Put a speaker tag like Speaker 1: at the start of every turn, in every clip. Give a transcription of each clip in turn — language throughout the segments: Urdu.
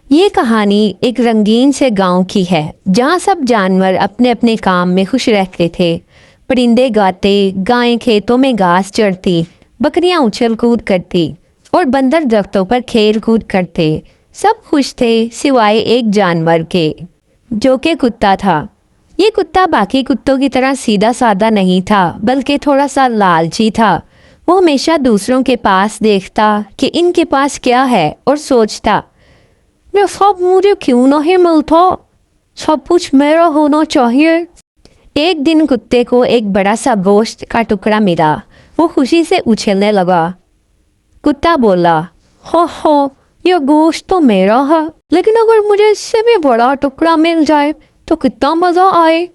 Speaker 1: یہ کہانی ایک رنگین سے گاؤں کی ہے جہاں سب جانور اپنے اپنے کام میں خوش رہتے تھے۔ پرندے گاتے، گائیں کھیتوں میں گھاس چرتی، بکریاں اچھل کود کرتی اور بندر درختوں پر کھیل کود کرتے۔ سب خوش تھے سوائے ایک جانور کے جو کہ کتا تھا۔ یہ کتا باقی کتوں کی طرح سیدھا سادہ نہیں تھا بلکہ تھوڑا سا لالچی تھا۔ وہ ہمیشہ دوسروں کے پاس دیکھتا کہ ان کے پاس کیا ہے اور سوچتا یہ سب مجھے کیوں نہیں ملتا، سب کچھ میرا ہونا چاہیے۔ ایک دن کتے کو ایک بڑا سا گوشت کا ٹکڑا ملا۔ وہ خوشی سے اچھلنے لگا۔ کتا بولا، ہو یہ گوشت تو میرا ہے، لیکن اگر مجھے اس سے بھی بڑا ٹکڑا مل جائے تو کتنا مزہ آئے۔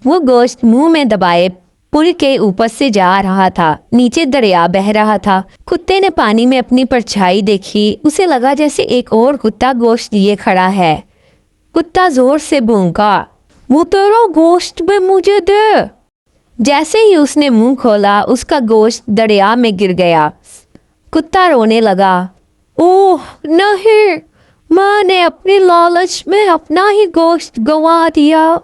Speaker 1: وہ گوشت منہ میں دبائے پل کے اوپر سے جا رہا تھا۔ نیچے دریا بہہ رہا تھا۔ کتے نے پانی میں اپنی پرچھائی دیکھی۔ اسے لگا جیسے ایک اور کتا گوشت لیے کھڑا ہے۔ کتا زور سے بھونکا، وہ تیرا گوشت بھی مجھے دے۔ جیسے ہی اس نے منہ کھولا اس کا گوشت دریا میں گر گیا۔ کتا رونے لگا، اوہ نہیں، میں نے اپنی لالچ میں اپنا ہی گوشت گوا دیا۔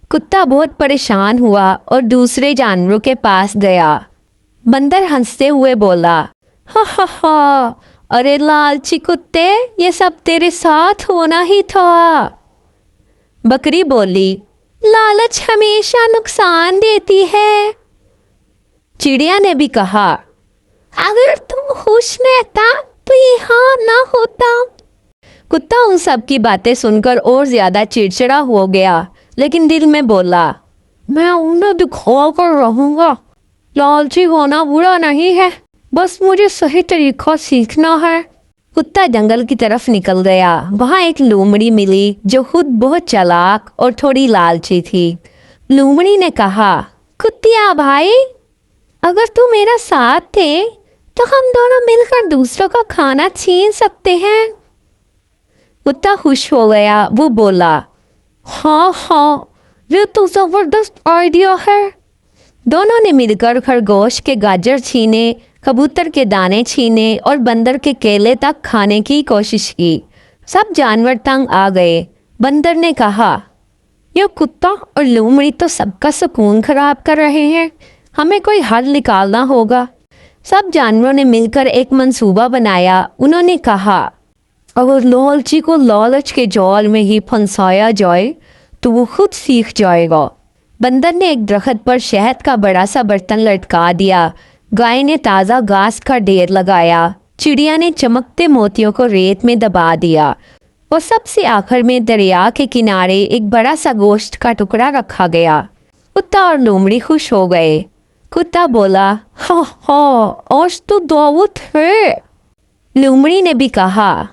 Speaker 1: کتا بہت پریشان ہوا اور دوسرے جانوروں کے پاس گیا۔ بندر ہنستے ہوئے بولا، ہا، ارے لالچی کتے، یہ سب تیرے ساتھ ہونا ہی تھا۔ بکری بولی، لالچ ہمیشہ نقصان دیتی ہے۔ چڑیا نے بھی کہا، اگر تم خوش رہتا تو یہاں نہ ہوتا۔ کتا ان سب کی باتیں سن کر اور زیادہ چڑچڑا ہو گیا، لیکن دل میں بولا، میں انہیں دکھا کر رہوں گا۔ لالچی ہونا برا نہیں ہے، بس مجھے صحیح طریقہ سیکھنا ہے۔ کتا جنگل کی طرف نکل گیا۔ وہاں ایک لومڑی ملی جو خود بہت چالاک اور تھوڑی لالچی تھی۔ لومڑی نے کہا، کتیا بھائی، اگر تو میرا ساتھ دے تو ہم دونوں مل کر دوسروں کا کھانا چھین سکتے ہیں۔ کتا خوش ہو گیا۔ وہ بولا، ہاں، یہ تو زبردست آئیڈیا ہے۔ دونوں نے مل کر خرگوش کے گاجر چھینے، کبوتر کے دانے چھینے اور بندر کے کیلے تک کھانے کی کوشش کی۔ سب جانور تنگ آ گئے۔ بندر نے کہا، یہ کتا اور لومڑی تو سب کا سکون خراب کر رہے ہیں، ہمیں کوئی حل نکالنا ہوگا۔ سب جانوروں نے مل کر ایک منصوبہ بنایا۔ انہوں نے کہا، اگر لالچی کو لالچ کے جال میں ہی پھنسایا جائے تو وہ خود سیکھ جائے گا۔ بندر نے ایک درخت پر شہد کا بڑا سا برتن لٹکا دیا۔ گائے نے تازہ گھاس کا ڈھیر لگایا۔ چڑیا نے چمکتے موتیوں کو ریت میں دبا دیا۔ اور سب سے آخر میں دریا کے کنارے ایک بڑا سا گوشت کا ٹکڑا رکھا گیا۔ کتا اور لومڑی خوش ہو گئے۔ کتا بولا، ہاں، آج تو دعوت ہے۔ لومڑی نے بھی کہا،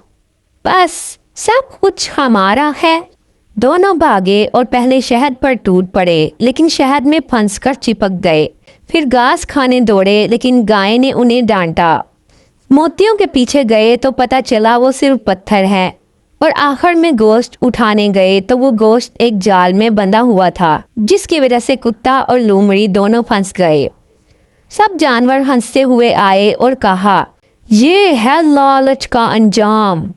Speaker 1: بس سب کچھ ہمارا ہے۔ دونوں بھاگے اور پہلے شہد پر ٹوٹ پڑے لیکن شہد میں پھنس کر چپک گئے۔ پھر گھاس کھانے دوڑے لیکن گائے نے انہیں ڈانٹا۔ موتیوں کے پیچھے گئے تو پتہ چلا وہ صرف پتھر ہے، اور آخر میں گوشت اٹھانے گئے تو وہ گوشت ایک جال میں بندھا ہوا تھا جس کی وجہ سے کتا اور لومڑی دونوں پھنس گئے۔ سب جانور ہنستے ہوئے آئے اور کہا، یہ ہے لالچ کا انجام۔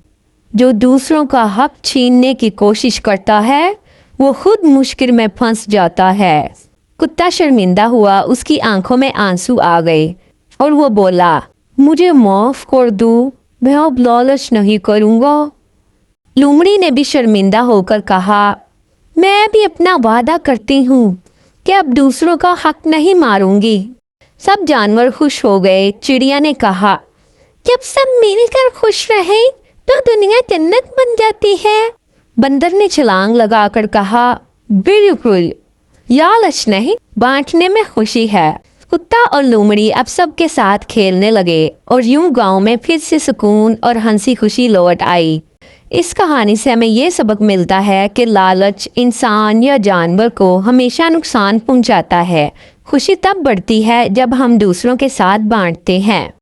Speaker 1: جو دوسروں کا حق چھیننے کی کوشش کرتا ہے وہ خود مشکل میں پھنس جاتا ہے۔ کتا شرمندہ ہوا، اس کی آنکھوں میں آنسو آ گئے اور وہ بولا، مجھے معاف کر دو، میں اب لالچ نہیں کروں گا۔ لومڑی نے بھی شرمندہ ہو کر کہا، میں بھی اپنا وعدہ کرتی ہوں کہ اب دوسروں کا حق نہیں ماروں گی۔ سب جانور خوش ہو گئے۔ چڑیا نے کہا، جب سب مل کر خوش رہے تو دنیا جنت بن جاتی ہے۔ بندر نے چھلانگ لگا کر کہا، بالکل، لالچ نہیں، بانٹنے میں خوشی ہے۔ کتا اور لومڑی اب سب کے ساتھ کھیلنے لگے اور یوں گاؤں میں پھر سے سکون اور ہنسی خوشی لوٹ آئی۔ اس کہانی سے ہمیں یہ سبق ملتا ہے کہ لالچ انسان یا جانور کو ہمیشہ نقصان پہنچاتا ہے۔ خوشی تب بڑھتی ہے جب ہم دوسروں کے ساتھ بانٹتے ہیں۔